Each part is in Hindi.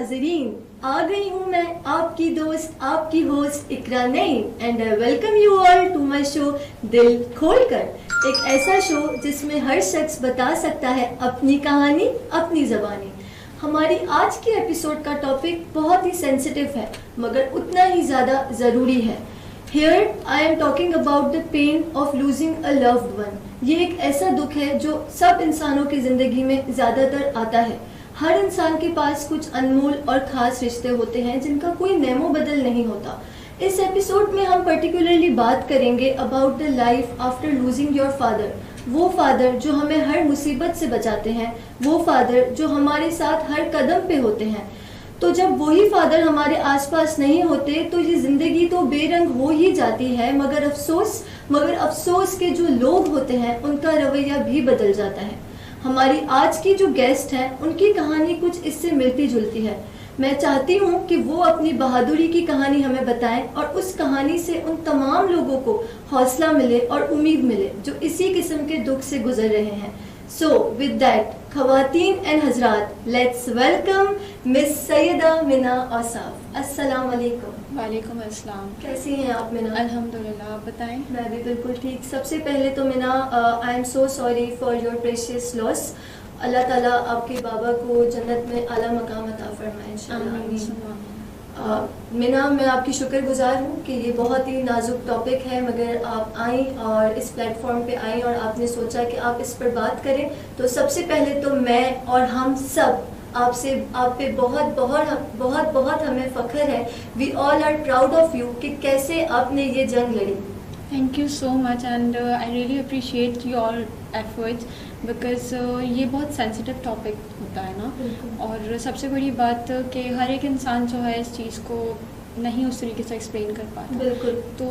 नाजरीन, आ गई हूँ मैं आपकी दोस्त आपकी host Iqra Naeem and I welcome you all to my show दिल खोलकर। एक ऐसा शो जिसमें हर शख्स बता सकता है अपनी कहानी अपनी ज़बानी। हमारी आज की एपिसोड का टॉपिक बहुत ही सेंसिटिव है मगर उतना ही ज़्यादा ज़रूरी है। Here I am talking about the pain of losing a loved one। ये एक ऐसा दुख है जो सब इंसानों की ज़िंदगी में ज़्यादातर आता है। हर इंसान के पास कुछ अनमोल और ख़ास रिश्ते होते हैं जिनका कोई नेमो बदल नहीं होता। इस एपिसोड में हम पर्टिकुलरली बात करेंगे about the life after losing your father. वो फादर जो हमें हर मुसीबत से बचाते हैं, वो फादर जो हमारे साथ हर कदम पे होते हैं। तो जब वही फादर हमारे आसपास नहीं होते तो ये ज़िंदगी तो बेरंग हो ही जाती है, मगर अफसोस के जो लोग होते हैं उनका रवैया भी बदल जाता है। हमारी आज की जो गेस्ट हैं उनकी कहानी कुछ इससे मिलती जुलती है। मैं चाहती हूँ कि वो अपनी बहादुरी की कहानी हमें बताएं और उस कहानी से उन तमाम लोगों को हौसला मिले और उम्मीद मिले जो इसी किस्म के दुख से गुजर रहे हैं। So with that, ख़वातीन एंड हजरात, लेट्स वेलकम मिस सैयदा मिना औसाफ। अस्सलाम वालेकुम। वालेकुम अस्सलाम। कैसी हैं आप मिना? अल्हम्दुलिल्लाह, आप बताएं। मैं भी बिल्कुल ठीक। सबसे पहले तो Mina, I am so sorry for your precious loss. अल्लाह ताला आपके बाबा को जन्नत में आला मकाम अता फरमाए इंशाअल्लाह। मिना, मैं आपकी शुक्रगुजार हूँ कि ये बहुत ही नाजुक टॉपिक है मगर आप आई और इस प्लेटफॉर्म पे आई और आपने सोचा कि आप इस पर बात करें। तो सबसे पहले तो मैं और हम सब आप पे बहुत हमें फ़ख्र है। We all are proud of you कि कैसे आपने ये जंग लड़ी। Thank you so much and I really appreciate your efforts because ये बहुत सेंसिटिव टॉपिक होता है ना। और सबसे बड़ी बात कि हर एक इंसान जो है इस चीज़ को नहीं उस तरीके से एक्सप्लेन कर पाता। बिल्कुल। तो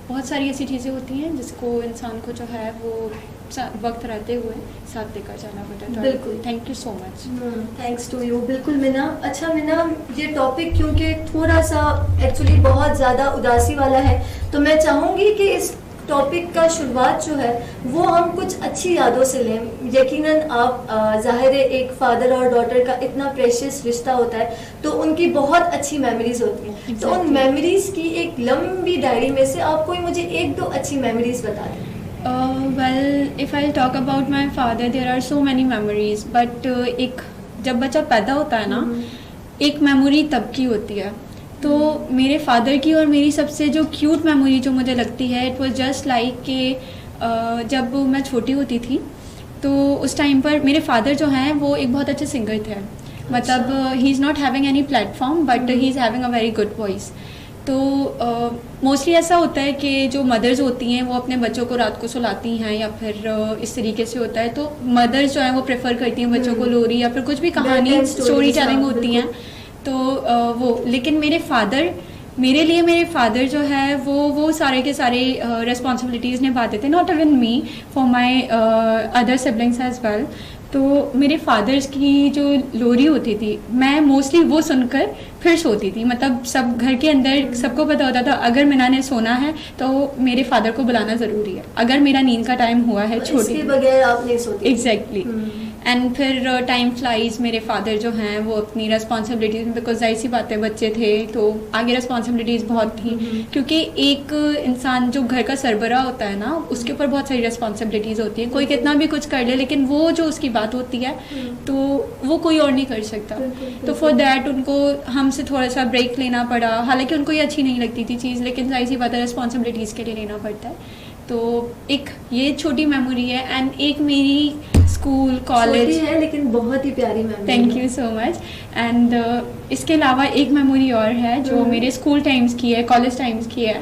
बहुत सारी ऐसी चीज़ें होती हैं जिसको इंसान को जो है वो वक्त रहते हुए साथ लेकर जाना पड़ता है। बिल्कुल। Thank you so much. Thanks to you. बिल्कुल मिना। अच्छा मिना, ये टॉपिक क्योंकि थोड़ा सा एक्चुअली बहुत ज़्यादा उदासी वाला है तो मैं चाहूँगी कि इस टॉपिक का शुरुआत जो है वो हम कुछ अच्छी यादों से लें। यकीनन आप ज़ाहिर है एक फादर और डॉटर का इतना प्रेशियस रिश्ता होता है तो उनकी बहुत अच्छी मेमोरीज होती हैं। Exactly. तो उन मेमोरीज की एक लंबी डायरी में से आप कोई मुझे एक दो अच्छी मेमोरीज बता दें। Well, if I'll talk about my father, there are so many memories. But एक जब बच्चा पैदा होता है ना, एक मेमोरी तब की होती है। तो मेरे फादर की और मेरी सबसे जो क्यूट मेमोरी जो मुझे लगती है, इट वाज जस्ट लाइक कि जब मैं छोटी होती थी तो उस टाइम पर मेरे फादर जो हैं वो एक बहुत अच्छे सिंगर थे। मतलब he is not having any platform but he is having a very good voice. तो मोस्टली ऐसा होता है कि जो मदर्स होती हैं वो अपने बच्चों को रात को सुलाती हैं या फिर इस तरीके से होता है। तो मदर्स जो हैं वो प्रेफर करती हैं बच्चों को लोरी या फिर कुछ भी कहानी स्टोरी टेलिंग होती हैं। तो वो लेकिन मेरे फादर जो है वो सारे के सारे रिस्पॉन्सिबिलिटीज़ निभाते थे, not even me, for my other siblings as well. तो मेरे फादर्स की जो लोरी होती थी मैं मोस्टली वो सुनकर फिर सोती थी। मतलब सब घर के अंदर सबको पता होता था अगर मिना ने सोना है तो मेरे फादर को बुलाना ज़रूरी है, अगर मेरा नींद का टाइम हुआ है छोटी इसके बगैर आप नहीं सोती। एग्जैक्टली। एंड फिर टाइम फ्लाइज, मेरे फादर जो हैं वो अपनी रिस्पॉन्सिबिलिटीज़ में, बिकॉज जाहिर सी बातें बच्चे थे तो आगे रिस्पॉन्सिबिलिटीज़ बहुत थी क्योंकि एक इंसान जो घर का सरबराह होता है ना उसके ऊपर बहुत सारी रिस्पॉन्सिबिलिटीज़ होती हैं। कोई कितना भी कुछ कर ले लेकिन वो जो उसकी बात होती है तो वो कोई और नहीं कर सकता। तो फॉर दैट उनको हमसे थोड़ा सा ब्रेक लेना पड़ा। हालांकि उनको ये अच्छी नहीं लगती थी चीज़ लेकिन जाहिर सी बात है रिस्पॉन्सिबिलिटीज़ के लिए लेना पड़ता है। तो एक ये छोटी मेमोरी है एंड एक मेरी स्कूल कॉलेज है लेकिन बहुत ही प्यारी memory. Thank you so much. And इसके अलावा एक मेमोरी और है जो मेरे स्कूल टाइम्स की है, कॉलेज टाइम्स की है।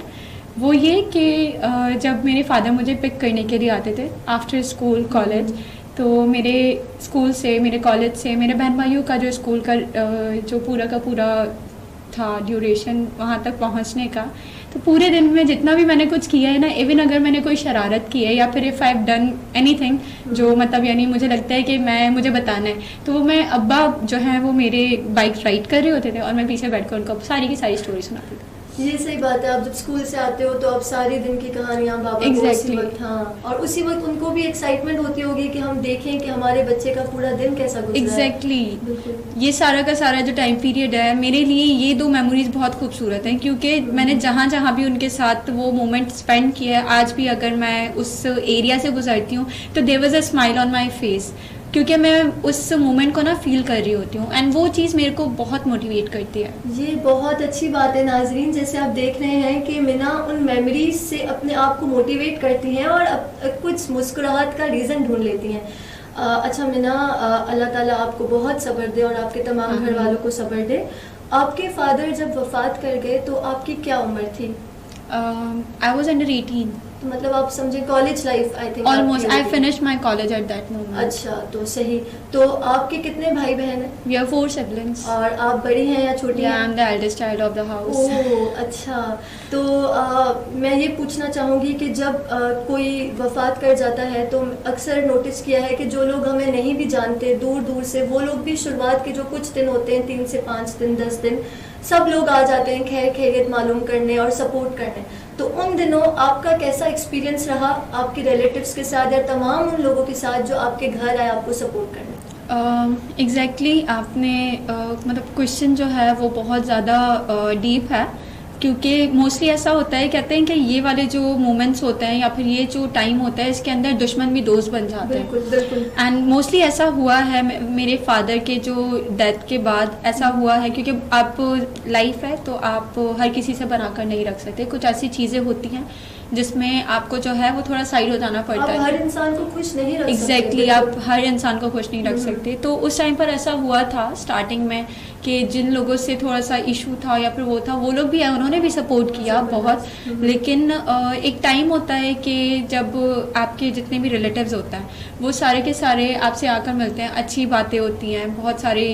वो ये कि जब मेरे फादर मुझे पिक करने के लिए आते थे आफ्टर स्कूल कॉलेज, तो मेरे स्कूल से, मेरे कॉलेज से, मेरे बहन भाइयों का जो स्कूल का जो पूरा का पूरा था ड्यूरेशन वहाँ तक पहुँचने का, तो पूरे दिन में जितना भी मैंने कुछ किया है ना, इवन अगर मैंने कोई शरारत की है या फिर if I have done anything जो मतलब यानी मुझे लगता है कि मुझे बताना है, तो मैं अब्बा जो है वो मेरे बाइक राइड कर रहे होते थे और मैं पीछे बैठ कर उनको सारी की सारी स्टोरी सुनाती थी। ये सही बात है। आप जब स्कूल से आते हो तो आप सारे दिन की कहानियां बाबा को उसी वक्त, हाँ, और उसी वक्त उनको भी एक्साइटमेंट होती होगी कि हम देखें कि हमारे बच्चे का पूरा दिन कैसा गुजरा है। ये सारा का सारा जो टाइम पीरियड है मेरे लिए ये 2 मेमोरीज बहुत खूबसूरत हैं, क्योंकि मैंने जहाँ जहाँ भी उनके साथ वो मोमेंट स्पेंड किया है, आज भी अगर मैं उस एरिया से गुजरती हूँ तो there was a smile on my face, क्योंकि मैं उस मोमेंट को ना फील कर रही होती हूँ, एंड वो चीज़ मेरे को बहुत मोटिवेट करती है। ये बहुत अच्छी बात है नाजरीन, जैसे आप देख रहे हैं कि मीना उन मेमोरीज से अपने आप को मोटिवेट करती हैं और कुछ मुस्कुराहट का रीज़न ढूंढ लेती हैं। अच्छा मीना, अल्लाह ताला आपको बहुत सब्र दे और आपके तमाम घर वालों को सब्र दे। आपके फादर जब वफात कर गए तो आपकी क्या उम्र थी? I was under 18। तो मतलब आप समझे college life, I think almost I finished my college at that moment. अच्छा, तो सही। तो आपके कितने भाई बहन हैं? We are 4 siblings। और आप बड़ी हैं या छोटी हैं? I am the eldest child of the house. ओह अच्छा। तो मैं ये पूछना चाहूँगी कि जब कोई वफात कर जाता है तो अक्सर नोटिस किया है कि जो लोग हमें नहीं भी जानते दूर दूर से, वो लोग भी शुरुआत के जो कुछ दिन होते हैं, 3 से 5 दिन 10 दिन, सब लोग आ जाते हैं खैर खैरियत मालूम करने और सपोर्ट करने। तो उन दिनों आपका कैसा एक्सपीरियंस रहा आपके रिलेटिव्स के साथ या तमाम उन लोगों के साथ जो आपके घर आए आपको सपोर्ट करने? एग्जैक्टली आपने मतलब क्वेश्चन जो है वो बहुत ज़्यादा डीप है, क्योंकि मोस्टली ऐसा होता है, कहते हैं कि ये वाले जो मोमेंट्स होते हैं या फिर ये जो टाइम होता है इसके अंदर दुश्मन भी दोस्त बन जाते हैं। बिल्कुल बिल्कुल। एंड मोस्टली ऐसा हुआ है मेरे फादर के जो डेथ के बाद ऐसा हुआ है, क्योंकि आप लाइफ है तो आप हर किसी से बनाकर नहीं रख सकते, कुछ ऐसी चीज़ें होती हैं जिसमें आपको जो है वो थोड़ा साइड हो जाना पड़ता है। आप हर इंसान को खुश नहीं रख सकते। एग्जैक्टली, आप हर इंसान को खुश नहीं रख सकते। तो उस टाइम पर ऐसा हुआ था स्टार्टिंग में कि जिन लोगों से थोड़ा सा इशू था या फिर वो था, वो लोग भी आए, उन्होंने भी सपोर्ट किया बहुत। लेकिन एक टाइम होता है कि जब आपके जितने भी रिलेटिव्स होते हैं वो सारे के सारे आपसे आकर मिलते हैं, अच्छी बातें होती हैं, बहुत सारी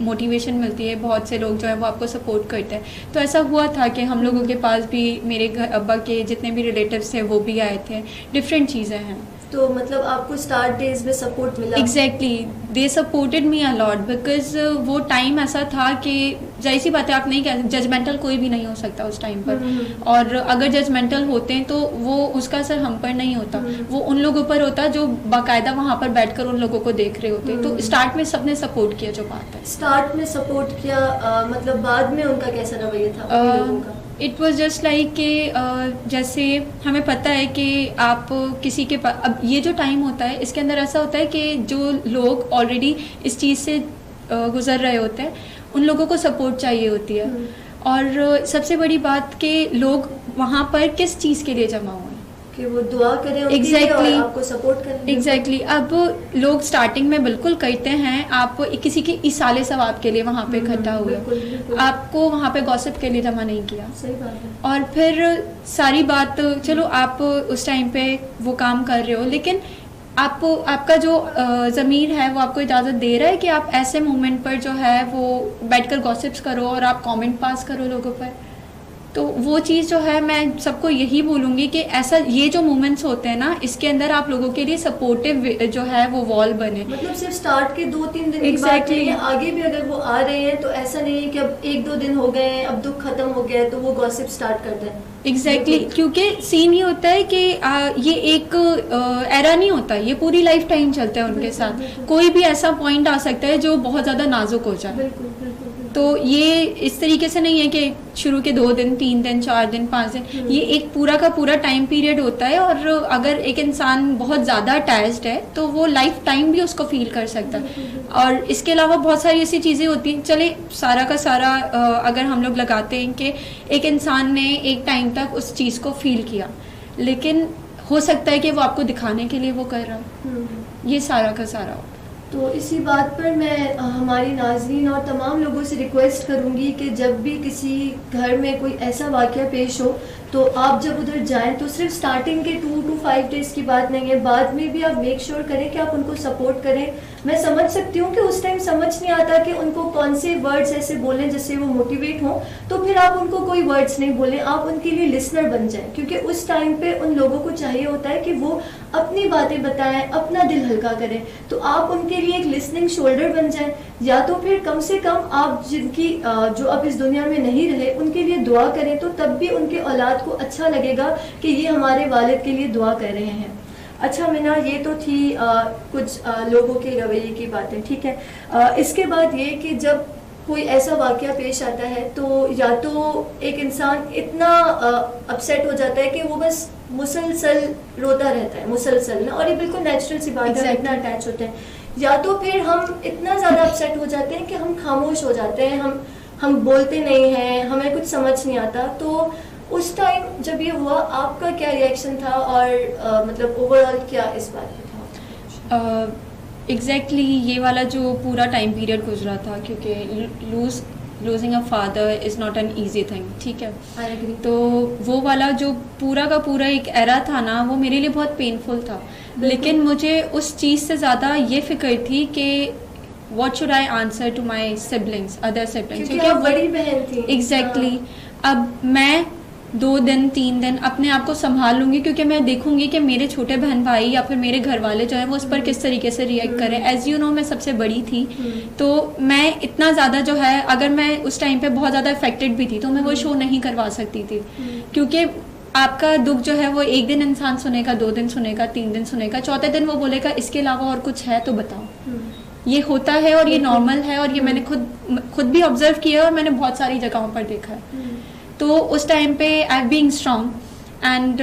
मोटिवेशन मिलती है, बहुत से लोग जो है वो आपको सपोर्ट करते हैं। तो ऐसा हुआ था कि हम लोगों के पास भी मेरे घर अब्बा के जितने भी रिलेटिव्स थे वो भी आए थे, डिफरेंट चीज़ें हैं। तो मतलब आपको स्टार्ट डेज में सपोर्ट मिला? Exactly, they supported me a lot, because वो टाइम ऐसा था कि जाहिर सी बात है, आप नहीं कह, जजमेंटल कोई भी नहीं हो सकता उस टाइम पर, और अगर जजमेंटल होते हैं तो वो उसका असर हम पर नहीं होता, वो उन लोगों पर होता जो बाकायदा वहाँ पर बैठकर उन लोगों को देख रहे होते। तो स्टार्ट में सबने सपोर्ट किया, जो बात है स्टार्ट में सपोर्ट किया, मतलब बाद में उनका कैसा रवैया था लोगों का? इट वॉज जस्ट लाइक कि जैसे हमें पता है कि आप किसी के पास, अब ये जो टाइम होता है इसके अंदर ऐसा होता है कि जो लोग ऑलरेडी इस चीज़ से गुजर रहे होते हैं उन लोगों को सपोर्ट चाहिए होती है। और सबसे बड़ी बात कि लोग वहाँ पर किस चीज़ के लिए जमा हुए हैं कि वो दुआ करें उनके लिए और आपको सपोर्ट करें। एग्जैक्टली। अब लोग स्टार्टिंग में बिल्कुल कहते हैं, आप किसी के इसाले सवाब के लिए वहाँ पे इकट्ठा हुए, आपको वहाँ पे गॉसिप के लिए जमा नहीं किया। सही बात है। और फिर सारी बात, चलो आप उस टाइम पे वो काम कर रहे हो, लेकिन आपका जो ज़मीर है वो आपको इजाज़त दे रहा है कि आप ऐसे मोमेंट पर जो है वो बैठकर गॉसिप्स करो और आप कमेंट पास करो लोगों पर। तो वो चीज़ जो है मैं सबको यही बोलूँगी कि ऐसा ये जो मोमेंट्स होते हैं ना, इसके अंदर आप लोगों के लिए सपोर्टिव जो है वो वॉल बने। मतलब सिर्फ स्टार्ट के 2-3 दिन की बात नहीं है, आगे भी अगर वो आ रहे हैं तो ऐसा नहीं है कि अब 1-2 दिन हो गए हैं, अब दुख खत्म हो गया है तो वो गॉसिप स्टार्ट कर दें। एग्जैक्टली, क्योंकि सीन ये होता है कि ये एक एरा नहीं होता, ये पूरी लाइफ टाइम चलता है उनके साथ। कोई भी ऐसा पॉइंट आ सकता है जो बहुत ज़्यादा नाजुक हो जाए। तो ये इस तरीके से नहीं है कि शुरू के 2 दिन 3 दिन 4 दिन 5 दिन, ये एक पूरा का पूरा टाइम पीरियड होता है। और अगर एक इंसान बहुत ज़्यादा अटैच्ड है तो वो लाइफ टाइम भी उसको फील कर सकता है। और इसके अलावा बहुत सारी ऐसी चीज़ें होती हैं, चले सारा का सारा अगर हम लोग लगाते हैं कि एक इंसान ने एक टाइम तक उस चीज़ को फील किया, लेकिन हो सकता है कि वो आपको दिखाने के लिए वो कर रहा है, ये सारा का सारा होता है। तो इसी बात पर मैं हमारी नाज़रीन और तमाम लोगों से रिक्वेस्ट करूंगी कि जब भी किसी घर में कोई ऐसा वाक़या पेश हो तो आप जब उधर जाएं तो सिर्फ स्टार्टिंग के 2 to 5 डेज़ की बात नहीं है, बाद में भी आप मेक श्योर करें कि आप उनको सपोर्ट करें। मैं समझ सकती हूँ कि उस टाइम समझ नहीं आता कि उनको कौन से वर्ड्स ऐसे बोलें जिससे वो मोटिवेट हों, तो फिर आप उनको कोई वर्ड्स नहीं बोलें, आप उनके लिए लिसनर बन जाएं, क्योंकि उस टाइम पे उन लोगों को चाहिए होता है कि वो अपनी बातें बताएं, अपना दिल हल्का करें, तो आप उनके लिए एक लिसनिंग शोल्डर बन जाएं, या तो फिर कम से कम आप जिनकी जो अब इस दुनिया में नहीं रहे उनके लिए दुआ करें, तो तब भी उनके औलाद को अच्छा लगेगा कि ये हमारे वालिद के लिए दुआ कर रहे हैं। अच्छा मीना, ये तो थी कुछ लोगों के रवैये की बातें, ठीक है। इसके बाद ये कि जब कोई ऐसा वाकया पेश आता है तो या तो एक इंसान इतना अपसेट हो जाता है कि वो बस मुसलसल रोता रहता है, मुसलसल ना, और ये बिल्कुल नेचुरल सी बात है, इतना अटैच होते हैं, या तो फिर हम इतना ज़्यादा अपसेट हो जाते हैं कि हम खामोश हो जाते हैं, हम बोलते नहीं हैं, हमें कुछ समझ नहीं आता। तो उस टाइम जब ये हुआ आपका क्या रिएक्शन था, और मतलब ओवरऑल क्या इस बात पे था? एग्जैक्टली ये वाला जो पूरा टाइम पीरियड गुजरा था, क्योंकि losing a father is not an easy thing, ठीक है। तो वो वाला जो पूरा का पूरा एक एरा था ना, वो मेरे लिए बहुत पेनफुल था, लेकिन मुझे उस चीज़ से ज़्यादा ये फिक्र थी कि what should I answer to my siblings, other siblings, क्योंकि आप बड़ी बहन थी। एग्जैक्टली। अब मैं 2 दिन 3 दिन अपने आप को संभाल लूंगी, क्योंकि मैं देखूंगी कि मेरे छोटे बहन भाई या फिर मेरे घर वाले जो हैं वो उस पर किस तरीके से रिएक्ट करें। एज यू नो मैं सबसे बड़ी थी, तो मैं इतना ज़्यादा जो है, अगर मैं उस टाइम पे बहुत ज़्यादा अफेक्टेड भी थी तो मैं वो शो नहीं करवा सकती थी, क्योंकि आपका दुख जो है वो एक दिन इंसान सुनेगा, 2 दिन सुनेगा, 3 दिन सुनेगा, चौथे दिन वो बोलेगा इसके अलावा और कुछ है तो बताओ। ये होता है और ये नॉर्मल है, और ये मैंने खुद भी ऑब्जर्व किया और मैंने बहुत सारी जगहों पर देखा है। तो उस टाइम पे आई बीइंग स्ट्रांग एंड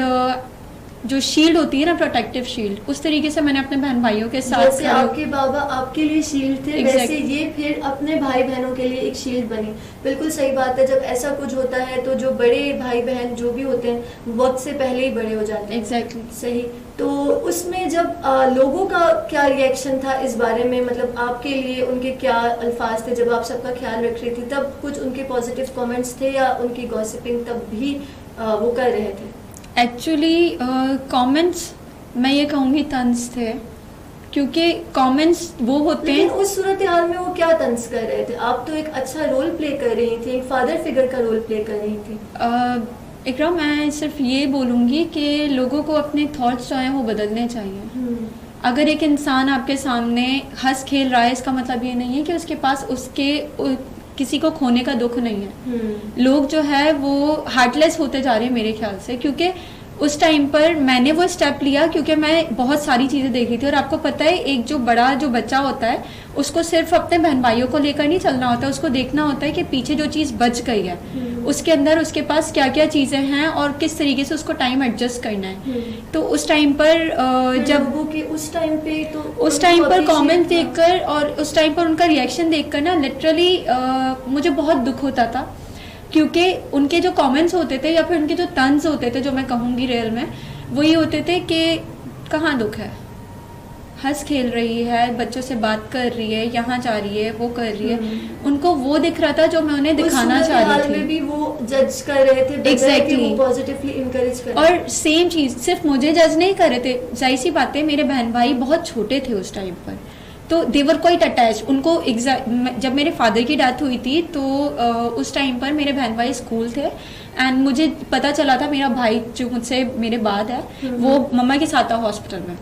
जो शील्ड होती है ना, प्रोटेक्टिव शील्ड, उस तरीके से मैंने अपने बहन भाइयों के साथ, जैसे आपके बाबा आपके लिए शील्ड थे, वैसे ये फिर अपने भाई बहनों के लिए एक शील्ड बनी। बिल्कुल सही बात है, जब ऐसा कुछ होता है तो जो बड़े भाई बहन जो भी होते हैं वक्त से पहले ही बड़े हो जाते हैं। एग्जैक्टली सही। तो उसमें जब लोगों का क्या रिएक्शन था इस बारे में, मतलब आपके लिए उनके क्या अल्फाज थे जब आप सबका ख्याल रख रही थी? तब कुछ उनके पॉजिटिव कमेंट्स थे या उनकी गॉसिपिंग तब भी वो कर रहे थे? एक्चुअली कमेंट्स मैं ये कहूँगी तंज थे, क्योंकि कमेंट्स वो होते हैं। उस सूरत हाल में वो क्या तंज कर रहे थे? आप तो एक अच्छा रोल प्ले कर रही थी, एक फादर फिगर का रोल प्ले कर रही थी। इकरा, मैं सिर्फ ये बोलूँगी कि लोगों को अपने थॉट्स जो हैं वो बदलने चाहिए। अगर एक इंसान आपके सामने हंस खेल रहा है, इसका मतलब ये नहीं है कि उसके पास किसी को खोने का दुख नहीं है। लोग जो है वो हार्टलेस होते जा रहे हैं मेरे ख्याल से, क्योंकि उस टाइम पर मैंने वो स्टेप लिया क्योंकि मैं बहुत सारी चीज़ें देख रही थी। और आपको पता है, एक जो बड़ा जो बच्चा होता है उसको सिर्फ अपने बहन भाइयों को लेकर नहीं चलना होता, उसको देखना होता है कि पीछे जो चीज़ बच गई है उसके अंदर उसके पास क्या क्या चीज़ें हैं और किस तरीके से उसको टाइम एडजस्ट करना है। तो उस टाइम पर जब उस टाइम पे तो उस टाइम पर कमेंट देखकर और उस टाइम पर उनका रिएक्शन देखकर ना, लिटरली मुझे बहुत दुख होता था, क्योंकि उनके जो कमेंट्स होते थे या फिर उनके जो तंज होते थे, जो मैं कहूँगी रियल में, वो ये होते थे कि कहाँ दुख है, हंस खेल रही है, बच्चों से बात कर रही है, यहाँ जा रही है, वो कर रही है। उनको वो दिख रहा था जो मैं उन्हें दिखाना चाह रही थी। में भी वो जज कर रहे थे, एग्जैक्टली, पॉजिटिवली इनकरेज कर रहे। और सेम चीज़ सिर्फ मुझे जज नहीं कर रहे थे, जाहिर सी बात है मेरे बहन भाई बहुत छोटे थे उस टाइम पर, तो देवर क्वाइट अटैच। उनको जब मेरे फादर की डेथ हुई थी तो उस टाइम पर मेरे बहन भाई स्कूल थे, एंड मुझे पता चला था मेरा भाई जो मुझसे मेरे बाद है वो मम्मा के साथ था हॉस्पिटल में।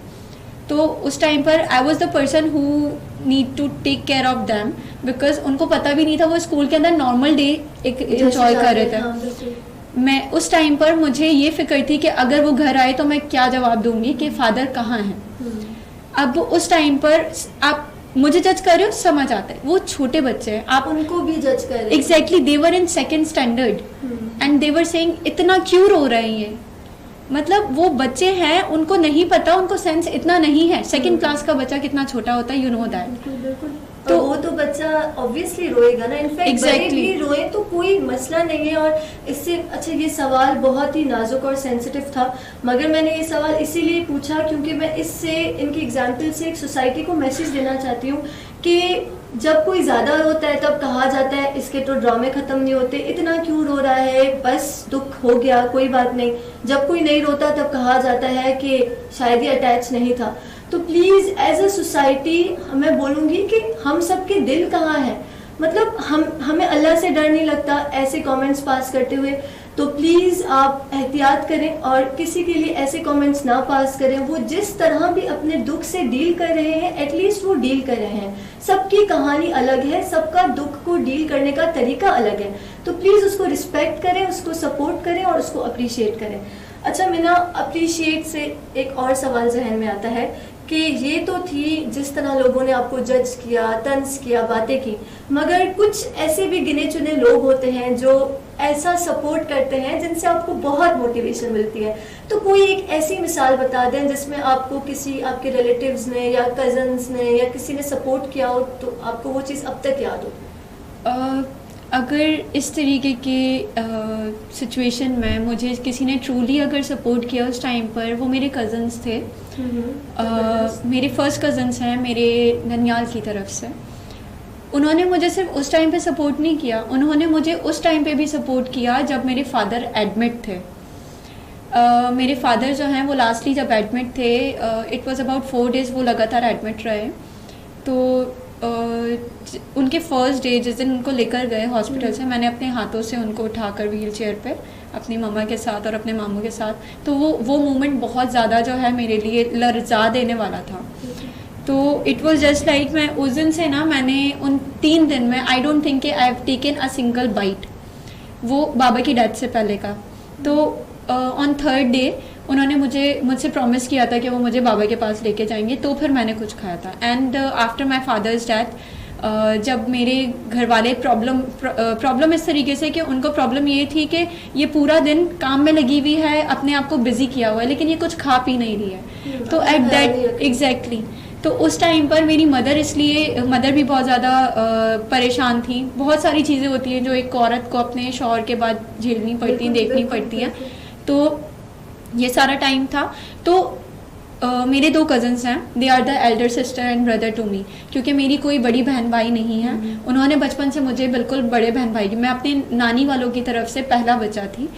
तो उस टाइम पर I was the person who need to take care of them, because उनको पता भी नहीं था, वो स्कूल के अंदर नॉर्मल डे एक एंजॉय कर रहे थे। मैं उस टाइम पर मुझे ये फिक्र थी कि अगर वो घर आए तो मैं क्या जवाब दूंगी कि फादर कहाँ हैं। अब उस टाइम पर आप मुझे जज कर रहे हो, समझ आता है, वो छोटे बच्चे हैं, आप उनको भी जज कर रहे हैं। Exactly, they were in 2nd standard and they were saying इतना क्यों रो रहे हैं। मतलब वो बच्चे हैं, उनको नहीं पता, उनको सेंस इतना नहीं है। 2nd क्लास का बच्चा कितना छोटा होता है, यू नो दैट। बिल्कुल, तो वो तो बच्चा ऑब्वियसली रोएगा ना। इनफैक्ट बड़े भी रोए तो कोई मसला नहीं है। और इससे अच्छा, ये सवाल बहुत ही नाजुक और सेंसिटिव था, मगर मैंने ये सवाल इसीलिए पूछा क्योंकि मैं इससे, इनकी एग्जाम्पल से एक सोसाइटी को मैसेज देना चाहती हूँ कि जब कोई ज़्यादा रोता है तब कहा जाता है इसके तो ड्रामे ख़त्म नहीं होते, इतना क्यों रो रहा है, बस दुख हो गया, कोई बात नहीं। जब कोई नहीं रोता तब कहा जाता है कि शायद ये अटैच नहीं था। तो प्लीज़ एज अ सोसाइटी मैं बोलूँगी कि हम सबके दिल कहाँ है। मतलब हमें अल्लाह से डर नहीं लगता ऐसे कमेंट्स पास करते हुए। तो प्लीज़ आप एहतियात करें और किसी के लिए ऐसे कमेंट्स ना पास करें। वो जिस तरह भी अपने दुख से डील कर रहे हैं, एटलीस्ट वो डील कर रहे हैं। सबकी कहानी अलग है, सबका दुख को डील करने का तरीका अलग है, तो प्लीज़ उसको रिस्पेक्ट करें, उसको सपोर्ट करें और उसको अप्रिशिएट करें। अच्छा मीना, अप्रिशिएट से एक और सवाल जहन में आता है कि ये तो थी जिस तरह लोगों ने आपको जज किया, तंज किया, बातें की, मगर कुछ ऐसे भी गिने चुने लोग होते हैं जो ऐसा सपोर्ट करते हैं जिनसे आपको बहुत मोटिवेशन मिलती है। तो कोई एक ऐसी मिसाल बता दें जिसमें आपको किसी आपके रिलेटिव्स ने या कजन्स ने या किसी ने सपोर्ट किया हो, तो आपको वो चीज़ अब तक याद हो। अगर इस तरीके के सिचुएशन में मुझे किसी ने ट्रूली अगर सपोर्ट किया उस टाइम पर, वो मेरे कज़न्स थे। मेरे फर्स्ट कज़न्स हैं मेरे ननियाल की तरफ से। उन्होंने मुझे सिर्फ उस टाइम पे सपोर्ट नहीं किया, उन्होंने मुझे उस टाइम पे भी सपोर्ट किया जब मेरे फादर एडमिट थे। मेरे फादर जो हैं वो लास्टली जब एडमिट थे, इट वाज अबाउट 4 डेज़ वो लगातार एडमिट रहे। तो उनके फर्स्ट डे जिस दिन उनको लेकर गए हॉस्पिटल से, मैंने अपने हाथों से उनको उठाकर व्हील चेयर पे अपनी मम्मा के साथ और अपने मामू के साथ, तो वो मोमेंट बहुत ज़्यादा जो है मेरे लिए लर्जा देने वाला था। तो इट वाज जस्ट लाइक, मैं उस दिन से ना, मैंने उन 3 दिन में I don't think I have taken a single bite, वो बाबा की डेथ से पहले का। तो ऑन 3rd डे उन्होंने मुझसे प्रॉमिस किया था कि वो मुझे बाबा के पास लेके जाएंगे, तो फिर मैंने कुछ खाया था। And after my father's death, जब मेरे घर वाले प्रॉब्लम इस तरीके से कि उनको प्रॉब्लम ये थी कि ये पूरा दिन काम में लगी हुई है, अपने आप को बिजी किया हुआ है, लेकिन ये कुछ खा पी नहीं रही है। तो एट दैट एग्जैक्टली, तो उस टाइम पर मेरी मदर भी बहुत ज़्यादा परेशान थी। बहुत सारी चीज़ें होती हैं जो एक औरत को अपने शौहर के बाद झेलनी पड़ती हैं, देखनी पड़ती हैं। तो ये सारा टाइम था। तो मेरे 2 कज़न्स हैं, they are the elder sister and brother to me, क्योंकि मेरी कोई बड़ी बहन भाई नहीं है। उन्होंने बचपन से मुझे बिल्कुल बड़े बहन भाई की, मैं अपने नानी वालों की तरफ से पहला बच्चा थी,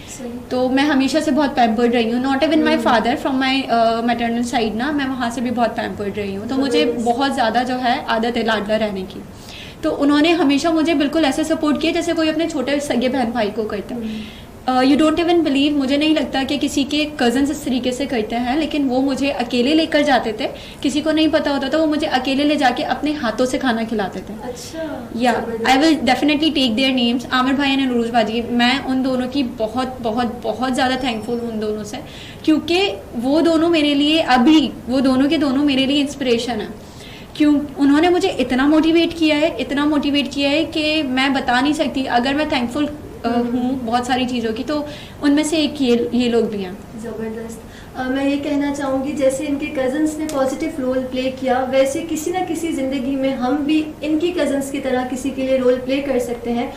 तो मैं हमेशा से बहुत पैम्पर्ड रही हूँ। Not even my father, from my maternal side ना, मैं वहाँ से भी बहुत पैम्पर्ड रही हूँ। तो मुझे बहुत ज़्यादा जो है आदत है लाडला रहने की। तो उन्होंने हमेशा मुझे बिल्कुल ऐसे सपोर्ट किया जैसे कोई अपने छोटे सगे बहन भाई को करता है। यू डोंट इवन बिलीव, मुझे नहीं लगता कि किसी के कज़न्स इस तरीके से करते हैं, लेकिन वो मुझे अकेले लेकर जाते थे, किसी को नहीं पता होता था, वो मुझे अकेले ले जाके अपने हाथों से खाना खिलाते थे। अच्छा, yeah I will definitely take their names, Aamir भाई एंड नूरुज बाजी। मैं उन दोनों की बहुत बहुत बहुत ज़्यादा थैंकफुल हूँ उन दोनों से, क्योंकि वो दोनों मेरे लिए अभी, वो दोनों के दोनों मेरे लिए इंस्पिरेशन है। क्यों उन्होंने मुझे इतना मोटिवेट किया है कि मैं बता नहीं सकती। अगर मैं थैंकफुल हूँ बहुत सारी चीज़ों की, तो उनमें से एक ये लोग भी हैं। ज़बरदस्त। मैं ये कहना चाहूँगी, जैसे इनके कज़न्स ने पॉजिटिव रोल प्ले किया, वैसे किसी ना किसी ज़िंदगी में हम भी इनकी कज़न्स की तरह किसी के लिए रोल प्ले कर सकते हैं।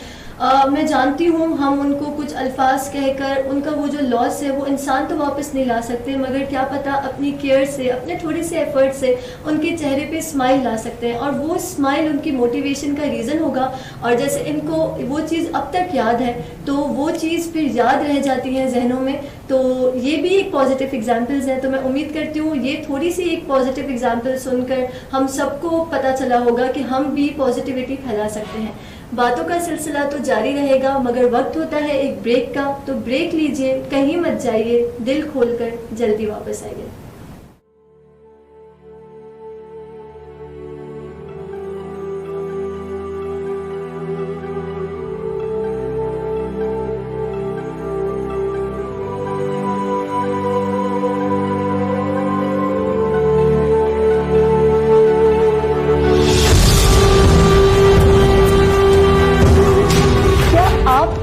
मैं जानती हूँ हम उनको कुछ अल्फाज कहकर उनका वो जो लॉस है वो इंसान तो वापस नहीं ला सकते, मगर क्या पता अपनी केयर से, अपने थोड़े से एफर्ट से उनके चेहरे पे स्माइल ला सकते हैं, और वो स्माइल उनकी मोटिवेशन का रीज़न होगा। और जैसे इनको वो चीज़ अब तक याद है, तो वो चीज़ फिर याद रह जाती है जहनों में। तो ये भी एक पॉजिटिव एग्जाम्पल्स हैं। तो मैं उम्मीद करती हूँ ये थोड़ी सी एक पॉजिटिव एग्जाम्पल सुनकर हम सबको पता चला होगा कि हम भी पॉजिटिविटी फैला सकते हैं। बातों का सिलसिला तो जारी रहेगा, मगर वक्त होता है एक ब्रेक का, तो ब्रेक लीजिए, कहीं मत जाइए, दिल खोलकर जल्दी वापस आइए।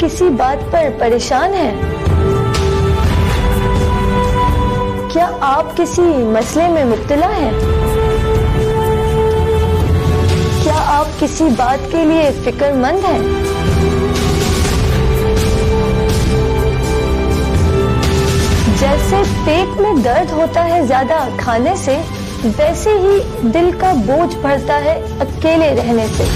किसी बात पर परेशान हैं? क्या आप किसी मसले में मुब्तला हैं? क्या आप किसी बात के लिए फिक्रमंद हैं? जैसे पेट में दर्द होता है ज्यादा खाने से, वैसे ही दिल का बोझ बढ़ता है अकेले रहने से।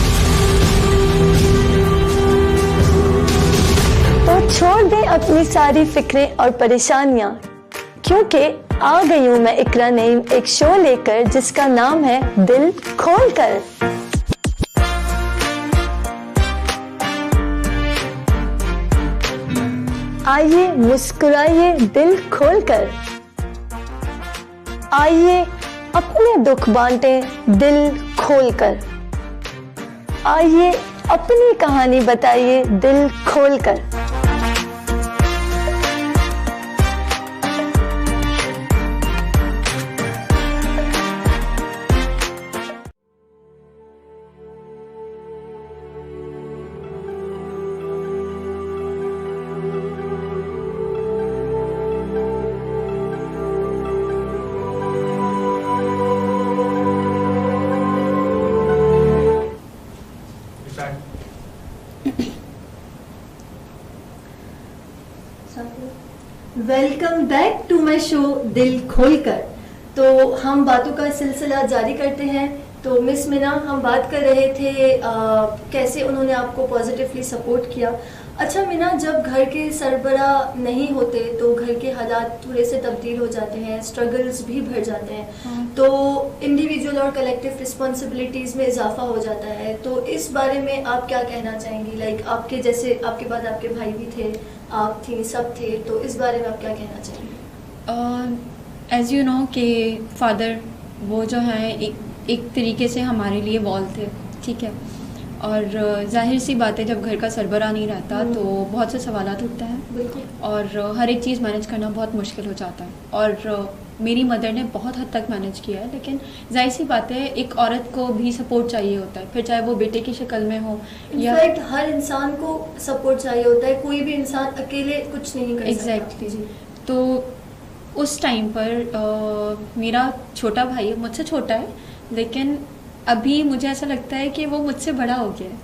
तो छोड़ दें अपनी सारी फिक्रें और परेशानियां, क्योंकि आ गई हूं मैं इकरा नईम एक शो लेकर जिसका नाम है दिल खोलकर। आइए मुस्कुराइए दिल खोलकर, आइए अपने दुख बांटें दिल खोलकर, आइए अपनी कहानी बताइए दिल खोलकर। Welcome back to my show दिल खोलकर। तो हम बातों का सिलसिला जारी करते हैं। तो मिस मीना, हम बात कर रहे थे कैसे उन्होंने आपको पॉजिटिवली सपोर्ट किया। अच्छा मीना, जब घर के सरबराह नहीं होते तो घर के हालात थोड़े से तब्दील हो जाते हैं, स्ट्रगल्स भी बढ़ जाते हैं, तो इंडिविजुअल और कलेक्टिव रिस्पॉन्सिबिलिटीज में इजाफा हो जाता है। तो इस बारे में आप क्या कहना चाहेंगी? लाइक आपके जैसे आपके बाद आपके भाई भी थे, आप थी, सब थे, तो इस बारे में आप क्या कहना चाहेंगे? एज यू नो कि फादर वो जो है एक तरीके से हमारे लिए वॉल थे, ठीक है। और जाहिर सी बात है, जब घर का सरबराह नहीं रहता तो बहुत से सवालात उठते हैं और हर एक चीज़ मैनेज करना बहुत मुश्किल हो जाता है। और मेरी मदर ने बहुत हद तक मैनेज किया है, लेकिन जाहिर सी बात है एक औरत को भी सपोर्ट चाहिए होता है, फिर चाहे वो बेटे की शक्ल में हो या हर इंसान को सपोर्ट चाहिए होता है, कोई भी इंसान अकेले कुछ नहीं कर सकता। एग्जैक्टली। तो उस टाइम पर मेरा छोटा भाई मुझसे छोटा है, लेकिन अभी मुझे ऐसा लगता है कि वो मुझसे बड़ा हो गया है,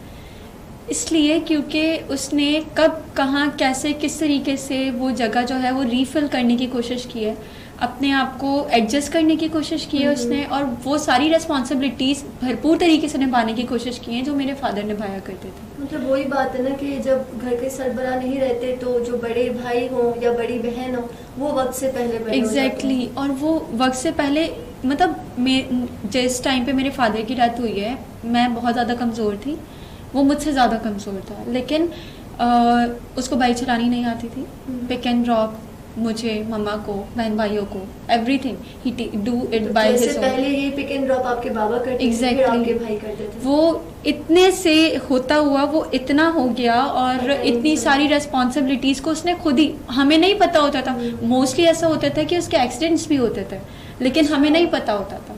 इसलिए क्योंकि उसने कब कहाँ कैसे किस तरीके से वो जगह जो है वो रीफिल करने की कोशिश की है, अपने आप को एडजस्ट करने की कोशिश की है उसने, और वो सारी रेस्पॉन्सिबिलिटीज़ भरपूर तरीके से निभाने की कोशिश की है जो मेरे फादर निभाया करते थे। मतलब वही बात है ना कि जब घर के सरबराह नहीं रहते तो जो बड़े भाई हो या बड़ी बहन हो वो वक्त से पहले बड़े एग्जैक्टली। और वो वक्त से पहले, मतलब जिस टाइम पे मेरे फादर की डेथ हुई है मैं बहुत ज़्यादा कमज़ोर थी, वो मुझसे ज़्यादा कमज़ोर था, लेकिन उसको बाइक चलानी नहीं आती थी। पिक एंड ड्रॉप मुझे, मम्मा को, बहन भाइयों को, everything he do it by his own. पहले ये पिक एंड ड्रॉप आपके बाबा करते थे, Exactly. फिर आपके भाई करते थे। वो इतने से होता हुआ वो इतना हो गया और इतनी सारी रेस्पॉन्सिबिलिटीज़ को उसने खुद ही, हमें नहीं पता होता था। मोस्टली ऐसा होता था कि उसके एक्सीडेंट्स भी होते थे, लेकिन हमें नहीं पता होता था।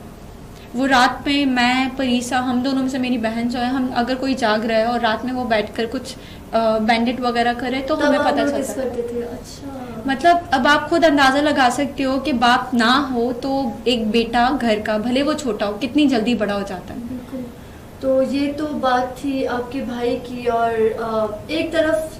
वो रात में मैं, परीसा, हम दोनों में से मेरी बहन जो है, हम अगर कोई जाग रहा है और रात में वो बैठकर कुछ बैंडेड वगैरह करे तो हमें पता चलता थे। अच्छा। मतलब अब आप खुद अंदाज़ा लगा सकते हो कि बाप ना हो तो एक बेटा घर का, भले वो छोटा हो, कितनी जल्दी बड़ा हो जाता है। बिल्कुल। तो ये तो बात थी आपके भाई की, और एक तरफ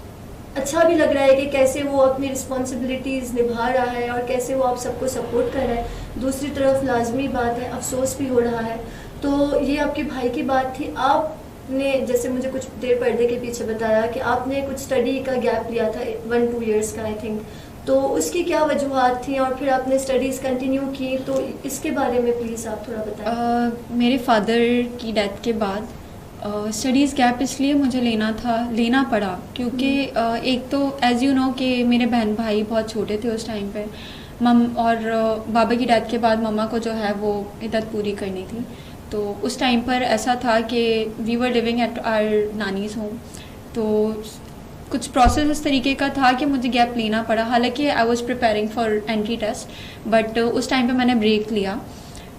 अच्छा भी लग रहा है कि कैसे वो अपनी रिस्पॉन्सिबिलिटीज़ निभा रहा है और कैसे वो आप सबको सपोर्ट कर रहा है। दूसरी तरफ लाजमी बात है, अफसोस भी हो रहा है। तो ये आपके भाई की बात थी। आपने जैसे मुझे कुछ देर पर्दे के पीछे बताया कि आपने कुछ स्टडी का गैप लिया था 1-2 ईयर्स का, आई थिंक, तो उसकी क्या वजूहत थी और फिर आपने स्टडीज़ कंटिन्यू की, तो इसके बारे में प्लीज़ आप थोड़ा बताएं। मेरे फादर की डेथ के बाद स्टडीज़ गैप इसलिए मुझे लेना पड़ा क्योंकि एक तो एज यू नो कि मेरे बहन भाई बहुत छोटे थे उस टाइम पे, और बाबा की डेथ के बाद मम्मा को जो है वो इद्दत पूरी करनी थी। तो उस टाइम पर ऐसा था कि we were living at our nani's home, तो कुछ प्रोसेस इस तरीके का था कि मुझे गैप लेना पड़ा। हालांकि I was preparing for entry test, but उस टाइम पे मैंने ब्रेक लिया।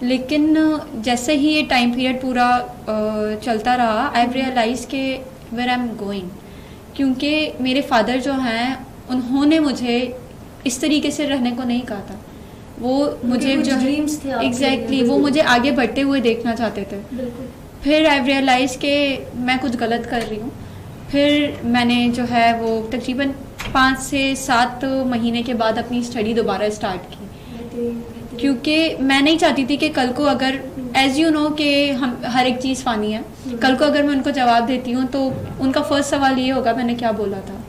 लेकिन जैसे ही ये टाइम पीरियड पूरा चलता रहा, आई रियलाइज़ के वेयर आई एम गोइंग, क्योंकि मेरे फादर जो हैं उन्होंने मुझे इस तरीके से रहने को नहीं कहा था। वो मुझे जो ड्रीम्स थे एग्जैक्टली वो मुझे आगे बढ़ते हुए देखना चाहते थे। फिर आई रियलाइज़ के मैं कुछ गलत कर रही हूँ। फिर मैंने जो है वो तकरीबन 5 से 7 महीने के बाद अपनी स्टडी दोबारा स्टार्ट की, क्योंकि मैं नहीं चाहती थी कि कल को अगर एज यू नो कि हम हर एक चीज़ फ़ानी है, कल को अगर मैं उनको जवाब देती हूँ तो उनका फर्स्ट सवाल ये होगा मैंने क्या बोला था।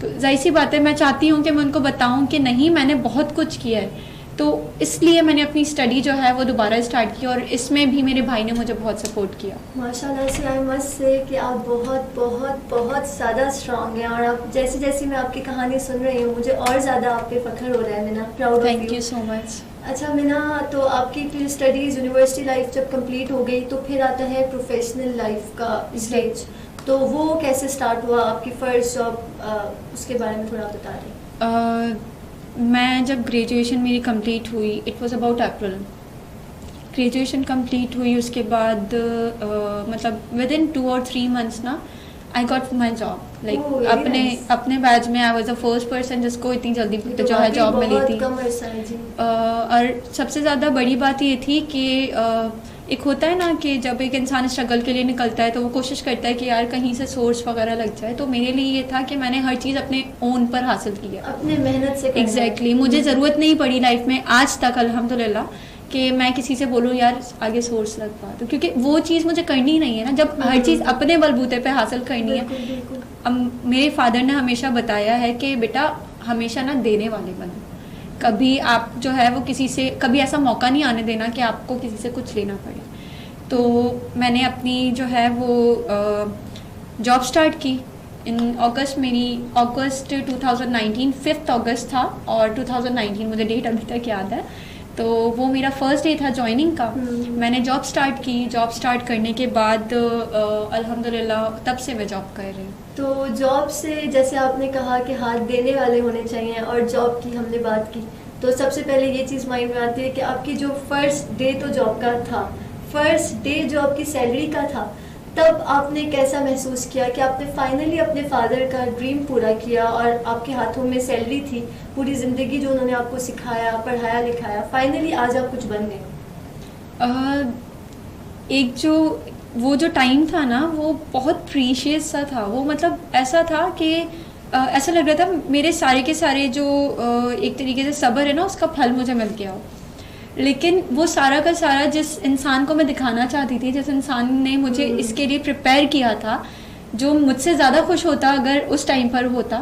तो जाहिर सी बात है मैं चाहती हूँ कि मैं उनको बताऊँ कि नहीं, मैंने बहुत कुछ किया है, तो इसलिए मैंने अपनी स्टडी जो है वो दोबारा स्टार्ट की, और इसमें भी मेरे भाई ने मुझे बहुत सपोर्ट किया। माशाल्लाह से आई मस्ट से कि आप बहुत बहुत बहुत ज़्यादा स्ट्रांग हैं, और आप जैसे जैसे मैं आपकी कहानी सुन रही हूँ मुझे और ज़्यादा आप पे फख्र हो रहा है Meena, proud of thank you so much. अच्छा मीना, तो आपकी फिर स्टडीज़ यूनिवर्सिटी लाइफ जब कंप्लीट हो गई तो फिर आता है प्रोफेशनल लाइफ का स्टेज, तो वो कैसे स्टार्ट हुआ, आपकी फर्स्ट जॉब, उसके बारे में थोड़ा बता दें। मैं जब ग्रेजुएशन मेरी कंप्लीट हुई, it was about April, graduation complete हुई, उसके बाद मतलब विद इन 2 और 3 मंथ्स ना I got my job, like अपने बैच में I was the first person जिसको इतनी जल्दी जो है जॉब मिली थी। और सबसे ज़्यादा बड़ी बात ये थी कि एक होता है ना कि जब एक इंसान स्ट्रगल के लिए निकलता है तो वो कोशिश करता है कि यार कहीं से सोर्स वगैरह लग जाए, तो मेरे लिए ये था कि मैंने हर चीज़ अपने ओन पर हासिल की है, अपने मेहनत से। एग्जैक्टली मुझे ज़रूरत नहीं पड़ी लाइफ में आज तक अल्हम्दुलिल्लाह कि मैं किसी से बोलूँ यार आगे सोर्स लगवा दो, क्योंकि वो चीज़ मुझे करनी नहीं है ना, जब हर चीज़ अपने बलबूते पे हासिल करनी है। अब मेरे फादर ने हमेशा बताया है कि बेटा हमेशा ना देने वाले बनो, कभी आप जो है वो किसी से कभी ऐसा मौका नहीं आने देना कि आपको किसी से कुछ लेना पड़े। तो मैंने अपनी जो है वो जॉब स्टार्ट की इन अगस्त, मेरी अगस्त 2019 5 अगस्त था, और 2019 मुझे डेट अभी तक याद है, तो वो मेरा फर्स्ट डे था ज्वाइनिंग का। मैंने जॉब स्टार्ट की, जॉब स्टार्ट करने के बाद अल्हम्दुलिल्लाह तब से मैं जॉब कर रही हूँ। तो जॉब से जैसे आपने कहा कि हाथ देने वाले होने चाहिए, और जॉब की हमने बात की, तो सबसे पहले ये चीज़ माइंड में आती है कि आपकी जो फर्स्ट डे तो जॉब का था, फर्स्ट डे जो आपकी सैलरी का था, तब आपने कैसा महसूस किया कि आपने फाइनली अपने फादर का ड्रीम पूरा किया और आपके हाथों में सैलरी थी, पूरी ज़िंदगी जो उन्होंने आपको सिखाया, पढ़ाया, लिखाया, फाइनली आज आप कुछ बन गए। एक जो टाइम था ना वो बहुत प्रीशियस सा था, वो मतलब ऐसा था कि ऐसा लग रहा था मेरे सारे के सारे जो एक तरीके से सब्र है ना उसका फल मुझे मिल गया हो। लेकिन वो सारा का सारा जिस इंसान को मैं दिखाना चाहती थी, जिस इंसान ने मुझे इसके लिए प्रिपेयर किया था, जो मुझसे ज़्यादा खुश होता अगर उस टाइम पर होता,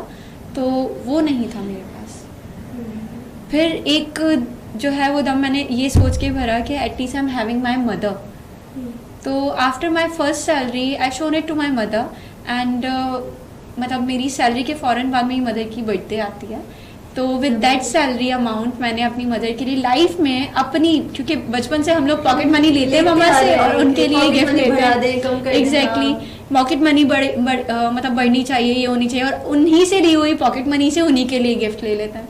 तो वो नहीं था मेरे पास। फिर एक जो है वो दम मैंने ये सोच के भरा कि at least I am having my mother. तो after my first salary I shown it to my mother, and मतलब मेरी सैलरी के फ़ौरन बाद मेरी मदर की बर्थडे आती है, तो विद दैट सैलरी अमाउंट मैंने अपनी मदर के लिए लाइफ में अपनी, क्योंकि बचपन से हम लोग पॉकेट मनी लेते हैं मम्मा से और उनके लिए गिफ्ट लेते हैं, एग्जैक्टली पॉकेट मनी मतलब बढ़नी चाहिए, ये होनी चाहिए, और उन्हीं से ली हुई पॉकेट मनी से उन्हीं के लिए गिफ्ट ले लेते हैं।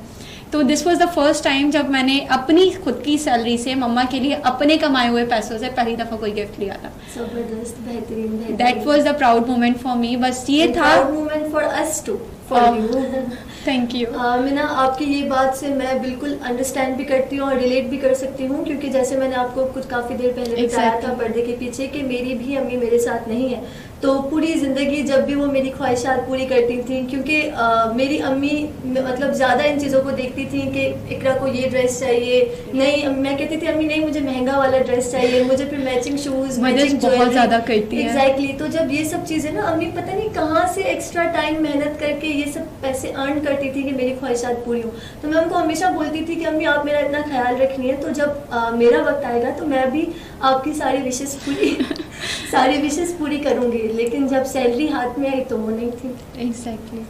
तो this was the first time जब मैंने अपनी खुद की सैलरी से मम्मा के लिए अपने कमाए हुए पैसों से पहली दफ़ा कोई गिफ्ट लिया था। जबरदस्त, बेहतरीन। That was the proud moment for me. बस ये था proud moment for us too, for you. Thank you. Meena, आपकी ये बात से मैं बिल्कुल अंडरस्टैंड भी करती हूँ और रिलेट भी कर सकती हूँ, क्योंकि जैसे मैंने आपको कुछ काफ़ी देर पहले बताया था पर्दे के पीछे कि मेरी भी अम्मी मेरे साथ नहीं है, तो पूरी ज़िंदगी जब भी वो मेरी ख्वाहिशात पूरी करती थी, क्योंकि मेरी अम्मी मतलब ज़्यादा इन चीज़ों को देखती थी कि इकरा को ये ड्रेस चाहिए, नहीं मैं कहती थी अम्मी नहीं मुझे महंगा वाला ड्रेस चाहिए, मुझे फिर मैचिंग शूज़, मैचिंग बहुत ज़्यादा करती है। एग्जैक्टली। तो जब ये सब चीज़ें ना अम्मी पता नहीं कहाँ से एक्स्ट्रा टाइम मेहनत करके ये सब पैसे अर्न करती थी कि मेरी ख्वाहिशात पूरी हो, तो मैं उनको हमेशा बोलती थी कि अम्मी आप मेरा इतना ख्याल रखनी है, तो जब मेरा वक्त आएगा तो मैं भी आपकी सारी विशेष पूरी करूँगी। लेकिन जब सैलरी हाथ में आई तो वो नहीं थी। एग्जैक्टली।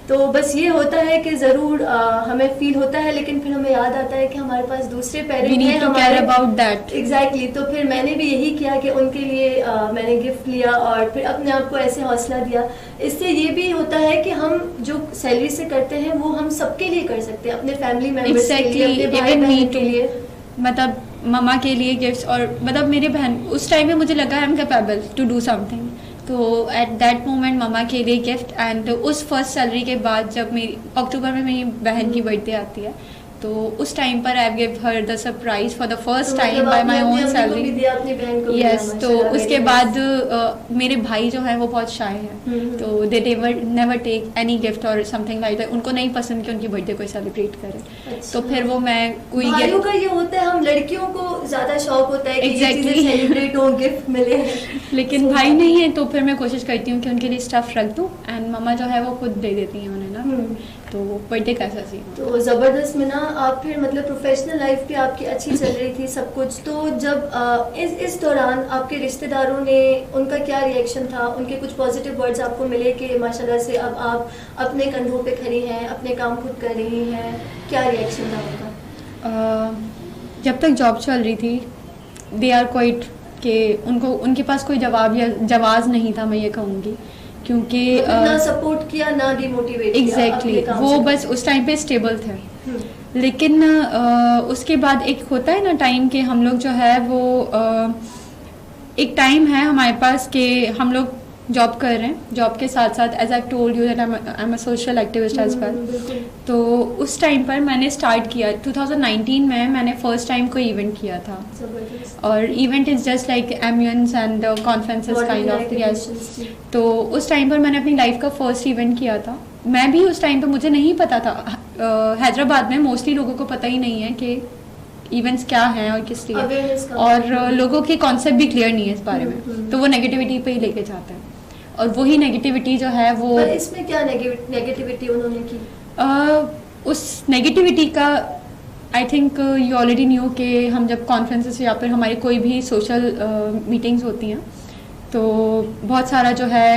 तो बस ये होता है कि ज़रूर हमें फील होता है, लेकिन फिर हमें याद आता है कि हमारे पास दूसरे पेरेंट्स हैं हमारे अबाउट दैट। एग्जैक्टली। तो फिर मैंने भी यही किया कि उनके लिए मैंने गिफ्ट लिया और फिर अपने आप को ऐसे हौसला दिया। इससे ये भी होता है कि हम जो सैलरी से करते हैं वो हम सबके लिए कर सकते हैं, अपने फैमिली मेम्बर्स के लिए, अपने भाई बहन के लिए, मतलब मम्मा के लिए गिफ्ट्स, और मतलब मेरे बहन उस टाइम में मुझे लगा I am capable to do something, तो एट दैट मोमेंट मम्मा के लिए गिफ्ट। एंड उस फर्स्ट सैलरी के बाद जब मेरी अक्टूबर में मेरी बहन की बर्थडे आती है, तो उस टाइम पर I give her the surprise for the first time by my own salary. Yes. तो उसके बाद मेरे भाई जो है वो बहुत शाय है, तो they never take any gift और समथिंग लाइक दैट। उनको नहीं पसंद कि उनकी बर्थडे कोई सेलिब्रेट करे। अच्छा। तो फिर वो मैं कोई भाइयों का ये होता है, हम लड़कियों को ज्यादा शौक होता है कि ये चीजें सेलिब्रेट हो, गिफ्ट मिले, लेकिन भाई नहीं है, तो फिर मैं कोशिश करती हूँ कि उनके लिए स्टफ रख दूँ, एंड मम्मा जो है वो खुद दे देती हैं उन्हें ना। तो बर्थडे कैसा सी। तो ज़बरदस्त में ना आप फिर मतलब प्रोफेशनल लाइफ भी आपकी अच्छी चल रही थी सब कुछ, तो जब इस दौरान आपके रिश्तेदारों ने, उनका क्या रिएक्शन था, उनके कुछ पॉजिटिव वर्ड्स आपको मिले कि माशाल्लाह से अब आप अपने कंधों पे खड़ी हैं, अपने काम खुद कर रही हैं, क्या रिएक्शन था उनका? जब तक जॉब चल रही थी दे आर क्वाइट कि उनके पास कोई जवाब या जवाब नहीं था, मैं ये कहूँगी, क्योंकि ना सपोर्ट किया ना डिमोटिवेट किया। एग्जैक्टली वो बस उस टाइम पे स्टेबल थे। लेकिन उसके बाद एक होता है ना टाइम के हम लोग जो है वो एक टाइम है हमारे पास कि हम लोग जॉब कर रहे हैं, जॉब के साथ साथ as I told you that I am a social activist as well. तो उस टाइम पर मैंने स्टार्ट किया 2019 में, मैंने फर्स्ट टाइम कोई इवेंट किया था, और event is just like ambience and conferences kind of, yes. तो उस टाइम पर मैंने अपनी लाइफ का फर्स्ट इवेंट किया था। मैं भी उस टाइम पर मुझे नहीं पता था, हैदराबाद में मोस्टली लोगों को पता ही नहीं है कि इवेंट्स क्या हैं और किस लिए, और लोगों के कॉन्सेप्ट भी क्लियर नहीं है इस बारे में, तो वो नेगेटिविटी पे ही लेके जाते हैं, और वही नेगेटिविटी जो है वो। पर इसमें क्या नेगेटिविटी उन्होंने की? उस नेगेटिविटी का I think you already knew कि हम जब कॉन्फ्रेंसेस या फिर हमारी कोई भी सोशल मीटिंग्स होती हैं तो बहुत सारा जो है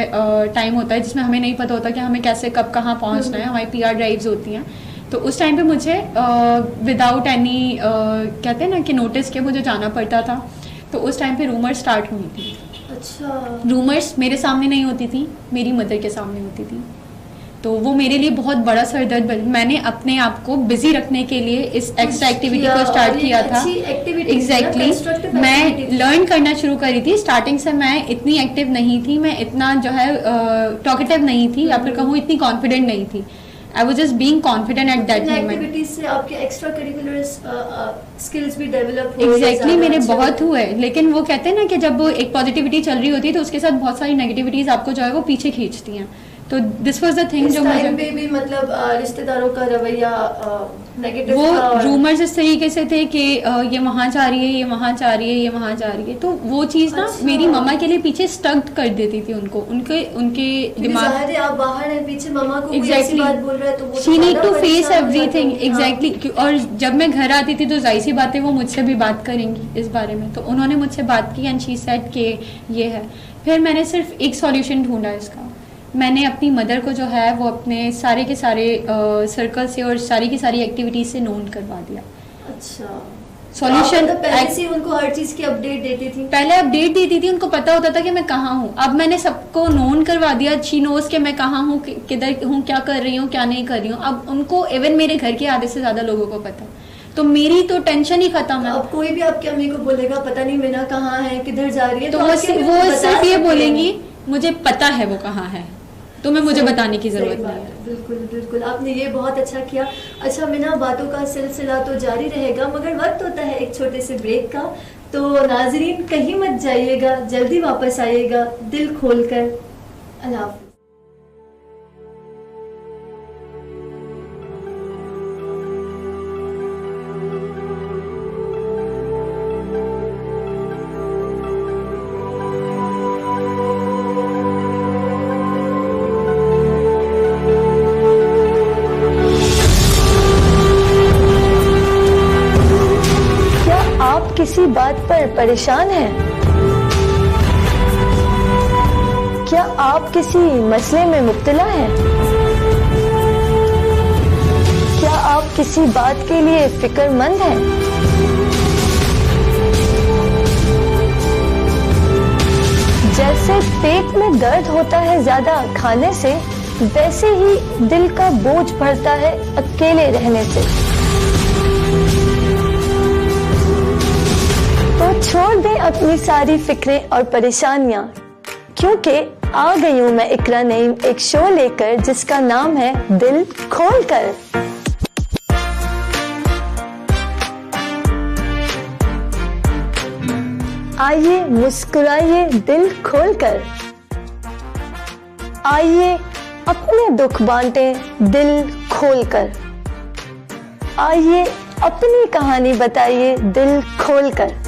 टाइम होता है जिसमें हमें नहीं पता होता कि हमें कैसे कब कहाँ पहुँचना है, हमारी PR ड्राइव्स होती हैं। तो उस टाइम पे मुझे विदाउट एनी कहते हैं ना कि नोटिस के मुझे जाना पड़ता था। तो उस टाइम पे रूमर्स स्टार्ट हुई थी। अच्छा। रूमर्स मेरे सामने नहीं होती थी, मेरी मदर के सामने होती थी, तो वो मेरे लिए बहुत बड़ा सरदर्द बन। मैंने अपने आप को बिजी रखने के लिए इस एक्स्ट्रा एक्टिविटी को स्टार्ट किया था। एग्जैक्टली मैं लर्न करना शुरू करी थी। स्टार्टिंग से मैं इतनी एक्टिव नहीं थी, मैं इतना जो है टॉकेटिव नहीं थी, या फिर कहूँ इतनी कॉन्फिडेंट नहीं थी। I was just being confident at that moment. Activities से आपके एक्स्ट्रा करिकुलर स्किल्स भी डेवलप हुए। एग्जैक्टली मेरे बहुत हुए, लेकिन वो कहते हैं ना कि जब एक पॉजिटिविटी चल रही होती है तो उसके साथ बहुत सारी नेगेटिविटीज आपको जो है वो पीछे खींचती हैं। तो दिस वाज द थिंग जो मुझे पे भी मतलब रिश्तेदारों का रवैया नेगेटिव वो था, रूमर्स इस तरीके से थे कि ये वहाँ जा रही है, ये वहाँ जा रही है, ये वहाँ जा रही है। तो वो चीज़ ना मेरी मम्मा के लिए पीछे स्टक कर देती थी उनको, उनके दिमाग। आप बाहर हैं, पीछे मम्मा को कोई ऐसी बात बोल रहा है तो वो she need to face everything. Exactly. और जब मैं घर आती थी तो जाहिर सी बात है वो मुझसे भी बात करेंगी इस बारे में। तो उन्होंने मुझसे बात की एंड शी सेड कि ये है। फिर मैंने सिर्फ एक सॉल्यूशन ढूंढा इसका। मैंने अपनी मदर को जो है वो अपने सारे के सारे सर्कल से और सारी की सारी एक्टिविटीज से नोन करवा दिया। अच्छा। सॉल्यूशन पहले से उनको हर चीज की अपडेट देती थी? पहले अपडेट देती थी, उनको पता होता था कि मैं कहाँ हूँ। अब मैंने सबको नोन करवा दिया। शी नोज कि मैं कहाँ हूँ, किधर हूँ, क्या कर रही हूँ, क्या नहीं कर रही हूँ। अब उनको इवन मेरे घर के आधे से ज्यादा लोगों को पता, तो मेरी तो टेंशन ही खत्म है। अब कोई भी आपकी अम्मी को बोलेगा पता नहीं मीना कहाँ है, किधर जा रही है, तो वो सिर्फ ये बोलेंगी मुझे पता है वो कहाँ है, तो मैं मुझे बताने की जरूरत नहीं है। बिल्कुल बिल्कुल, आपने ये बहुत अच्छा किया। अच्छा मीना, बातों का सिलसिला तो जारी रहेगा, मगर वक्त होता है एक छोटे से ब्रेक का। तो नाजरीन कहीं मत जाइएगा, जल्दी वापस आइएगा दिल खोलकर। अल्लाह हाफ़िज़। किसी बात पर परेशान हैं? क्या आप किसी मसले में मुब्तला हैं? क्या आप किसी बात के लिए फिक्रमंद हैं? जैसे पेट में दर्द होता है ज्यादा खाने से, वैसे ही दिल का बोझ बढ़ता है अकेले रहने से। तो छोड़ दें अपनी सारी फिक्रें और परेशानियां, क्योंकि आ गई हूं मैं इकरा नईम एक शो लेकर जिसका नाम है दिल खोलकर। आइए मुस्कुराइए दिल खोलकर, आइए अपने दुख बांटें दिल खोलकर, आइए अपनी कहानी बताइए दिल खोलकर।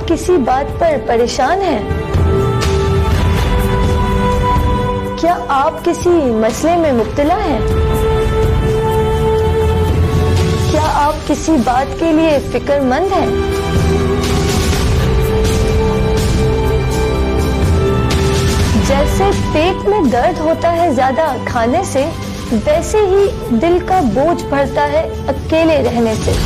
किसी बात पर परेशान हैं? क्या आप किसी मसले में मुब्तला हैं? क्या आप किसी बात के लिए फिक्रमंद हैं? जैसे पेट में दर्द होता है ज्यादा खाने से, वैसे ही दिल का बोझ बढ़ता है अकेले रहने से।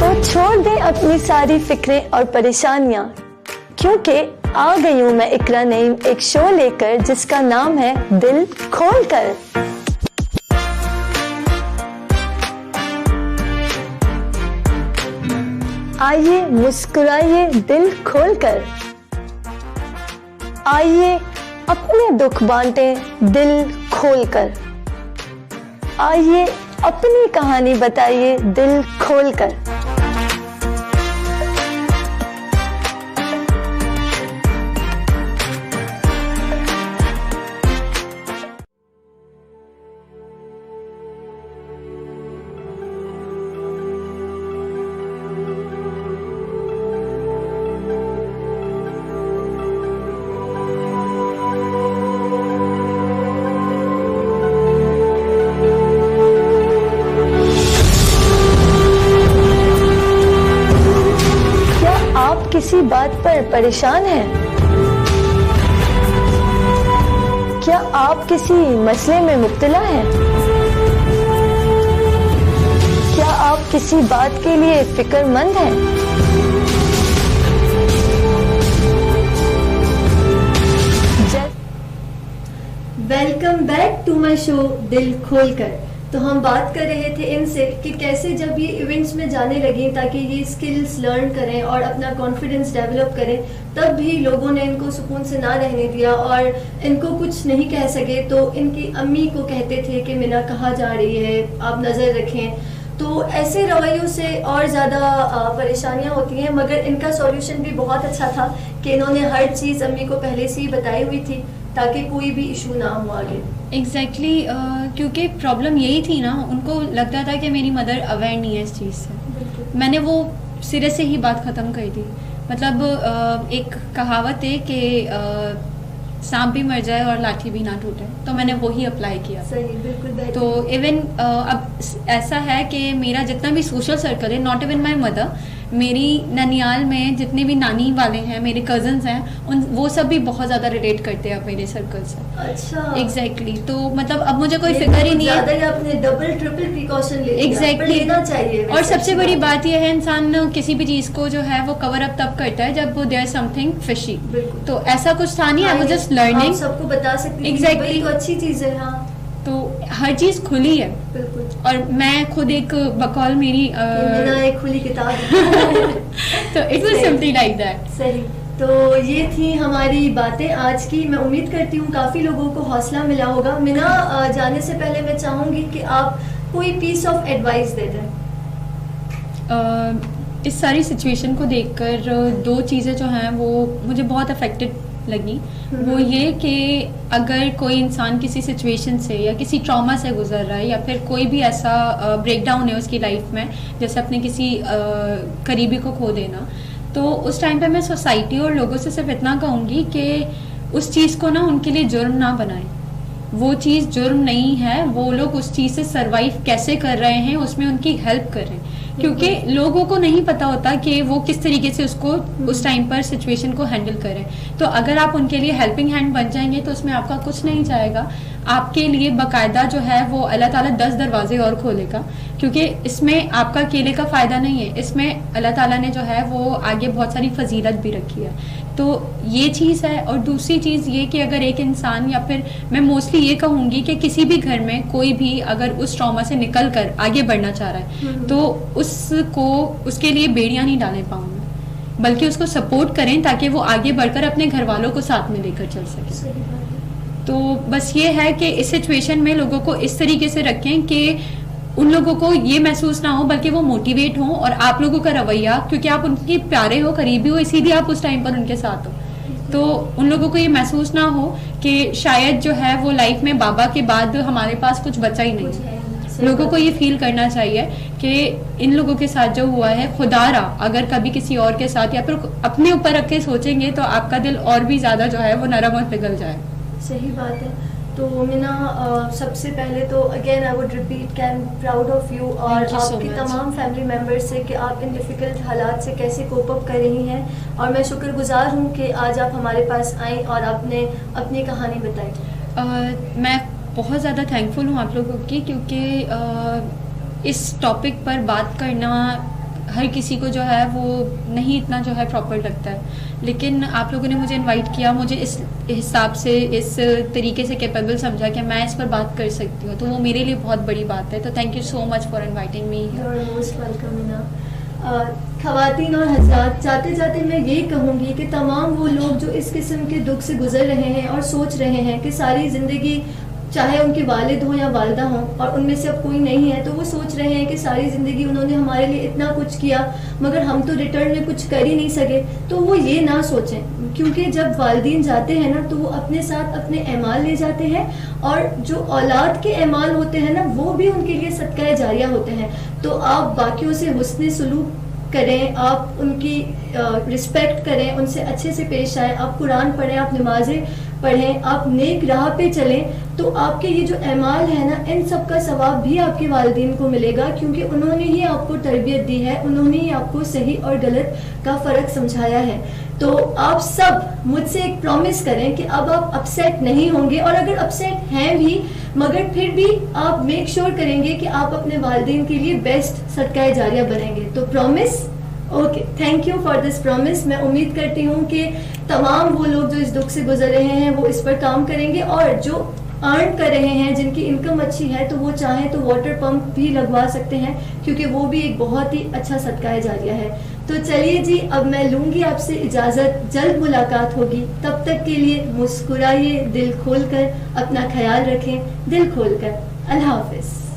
तो छोड़ दें अपनी सारी फिक्रें और परेशानियां, क्योंकि आ गई हूं मैं इकरा नईम एक शो लेकर जिसका नाम है दिल खोल कर। आइए मुस्कुराइए दिल खोल कर, आइए अपने दुख बांटें दिल खोल कर, आइए अपनी कहानी बताइए दिल खोल कर। किसी बात पर परेशान हैं? क्या आप किसी मसले में मुब्तला हैं? क्या आप किसी बात के लिए फिक्रमंद हैं? Welcome back to my show दिल खोल कर। तो हम बात कर रहे थे इनसे कि कैसे जब ये इवेंट्स में जाने लगी ताकि ये स्किल्स लर्न करें और अपना कॉन्फिडेंस डेवलप करें, तब भी लोगों ने इनको सुकून से ना रहने दिया और इनको कुछ नहीं कह सके। तो इनकी अम्मी को कहते थे कि मिना कहाँ जा रही है, आप नज़र रखें। तो ऐसे रवैयों से और ज़्यादा परेशानियाँ होती हैं, मगर इनका सॉल्यूशन भी बहुत अच्छा था कि इन्होंने हर चीज़ अम्मी को पहले से ही बताई हुई थी ताकि कोई भी इशू ना हो आगे। एग्जैक्टली क्योंकि प्रॉब्लम यही थी ना, उनको लगता था कि मेरी मदर अवेयर नहीं है इस चीज़ से। मैंने वो सिरे से ही बात ख़त्म कर दी। मतलब एक कहावत है कि सांप भी मर जाए और लाठी भी ना टूटे, तो मैंने वही अप्लाई किया। सही, बिल्कुल। तो इवन अब ऐसा है कि मेरा जितना भी सोशल सर्कल है, नॉट इवन माई मदर, मेरी ननियाल में जितने भी नानी वाले हैं, मेरे कजन्स हैं, उन वो सब भी बहुत ज़्यादा रिलेट करते हैं अब मेरे सर्कल से। अच्छा। एग्जैक्टली। तो मतलब अब मुझे कोई फिक्र ही नहीं है। आपने डबल ट्रिपल प्रिकॉशन एग्जैक्टली लेना चाहिए। और सबसे बड़ी बात यह है, इंसान किसी भी चीज़ को जो है वो कवर अप तब करता है जब देयर समथिंग फिशी। तो ऐसा कुछ था नहीं, आई वाज जस्ट लर्निंग। सबको बता सकती हूँ। एग्जैक्टली। तो अच्छी चीज़ है। हाँ, तो हर चीज़ खुली है। बिल्कुल। और मैं खुद एक बकौल मेरी एक खुली किताब तो it was something like that. सही। तो ये थी हमारी बातें आज की। मैं उम्मीद करती हूँ काफ़ी लोगों को हौसला मिला होगा। मिना, जाने से पहले मैं चाहूँगी कि आप कोई पीस ऑफ एडवाइस दे दें। इस सारी सिचुएशन को देखकर दो चीज़ें जो हैं वो मुझे बहुत अफेक्टेड लगी। वो ये कि अगर कोई इंसान किसी सिचुएशन से या किसी ट्रॉमा से गुजर रहा है या फिर कोई भी ऐसा ब्रेकडाउन है उसकी लाइफ में, जैसे अपने किसी करीबी को खो देना, तो उस टाइम पे मैं सोसाइटी और लोगों से सिर्फ इतना कहूँगी कि उस चीज़ को ना उनके लिए जुर्म ना बनाएं। वो चीज़ जुर्म नहीं है, वो लोग उस चीज़ से सरवाइव कैसे कर रहे हैं उसमें उनकी हेल्प करें, क्योंकि लोगों को नहीं पता होता कि वो किस तरीके से उसको उस टाइम पर सिचुएशन को हैंडल करें। तो अगर आप उनके लिए हेल्पिंग हैंड बन जाएंगे तो उसमें आपका कुछ नहीं जाएगा, आपके लिए बाकायदा जो है वो अल्लाह ताला 10 दरवाजे और खोलेगा, क्योंकि इसमें आपका अकेले का फ़ायदा नहीं है, इसमें अल्लाह ताला ने जो है वो आगे बहुत सारी फजीलत भी रखी है। तो ये चीज़ है। और दूसरी चीज़ ये कि अगर एक इंसान, या फिर मैं मोस्टली ये कहूँगी कि किसी भी घर में कोई भी अगर उस ट्रॉमा से निकल कर आगे बढ़ना चाह रहा है तो उसको उसके लिए बेड़ियाँ नहीं डालें पाँव में, बल्कि उसको सपोर्ट करें ताकि वो आगे बढ़कर अपने घर वालों को साथ में लेकर चल सके। तो बस ये है कि इस सिचुएशन में लोगों को इस तरीके से रखें कि उन लोगों को ये महसूस ना हो, बल्कि वो मोटिवेट हो, और आप लोगों का रवैया, क्योंकि आप उनके प्यारे हो, करीबी हो, इसीलिए आप उस टाइम पर उनके साथ हो, तो उन लोगों को ये महसूस ना हो कि शायद जो है वो लाइफ में बाबा के बाद हमारे पास कुछ बचा ही नहीं। लोगों को ये फील करना चाहिए कि इन लोगों के साथ जो हुआ है, खुदारा अगर कभी किसी और के साथ या फिर अपने ऊपर रख के सोचेंगे तो आपका दिल और भी ज़्यादा जो है वो नरम और पिघल जाए। सही बात है। तो मीना, सबसे पहले तो अगेन आई वुड रिपीट कि I am proud of you और आपकी तमाम फैमिली मेम्बर्स से कि आप इन डिफ़िकल्ट हालात से कैसे कोप अप कर रही हैं, और मैं शुक्रगुजार हूँ कि आज आप हमारे पास आई और आपने अपनी कहानी बताई। मैं बहुत ज़्यादा थैंकफुल हूँ आप लोगों की, क्योंकि इस टॉपिक पर बात करना हर किसी को जो है वो नहीं इतना जो है प्रॉपर लगता है, लेकिन आप लोगों ने मुझे इनवाइट किया, मुझे इस हिसाब से इस तरीके से कैपेबल समझा कि मैं इस पर बात कर सकती हूँ, तो वो मेरे लिए बहुत बड़ी बात है। तो thank you so much for inviting me. You are most welcome Meena. ख़वातीन और हज़रात, जाते जाते मैं ये कहूँगी कि तमाम वो लोग जो इस किस्म के दुख से गुजर रहे हैं और सोच रहे हैं कि सारी ज़िंदगी, चाहे उनके वालिद हों या वालिदा हों, और उनमें से अब कोई नहीं है, तो वो सोच रहे हैं कि सारी ज़िंदगी उन्होंने हमारे लिए इतना कुछ किया मगर हम तो रिटर्न में कुछ कर ही नहीं सके, तो वो ये ना सोचें, क्योंकि जब वालिदीन जाते हैं ना तो वो अपने साथ अपने एमाल ले जाते हैं, और जो औलाद के एमाल होते हैं ना वो भी उनके लिए सदका जारिया होते हैं। तो आप बाकियों से हुस्न सलूक करें, आप उनकी रिस्पेक्ट करें, उनसे अच्छे से पेश आएँ, आप कुरान पढ़ें, आप नमाजें पढ़ें, आप नेक राह पे चलें, तो आपके ये जो एमाल है ना, इन सब का सवाब भी आपके वालिदीन को मिलेगा, क्योंकि उन्होंने ही आपको तरबियत दी है, उन्होंने ही आपको सही और गलत का फ़र्क समझाया है। तो आप सब मुझसे एक प्रॉमिस करें कि अब आप अपसेट नहीं होंगे, और अगर अपसेट हैं भी मगर फिर भी आप मेक श्योर करेंगे कि आप अपने वालिदीन के लिए बेस्ट सदका जारिया बनेंगे। तो promise? Okay, thank you for this promise. मैं उम्मीद करती हूँ कि तमाम वो लोग जो इस दुख से गुजर रहे हैं वो इस पर काम करेंगे, और जो अर्न कर रहे हैं, जिनकी इनकम अच्छी है, तो वो चाहें तो वाटर पंप भी लगवा सकते हैं, क्योंकि वो भी एक बहुत ही अच्छा सदका जारिया है। तो चलिए जी, अब मैं लूँगी आपसे इजाज़त, जल्द मुलाकात होगी, तब तक के लिए मुस्कुराइए दिल खोल कर, अपना ख्याल रखें दिल खोल कर। अल्लाह हाफिज़।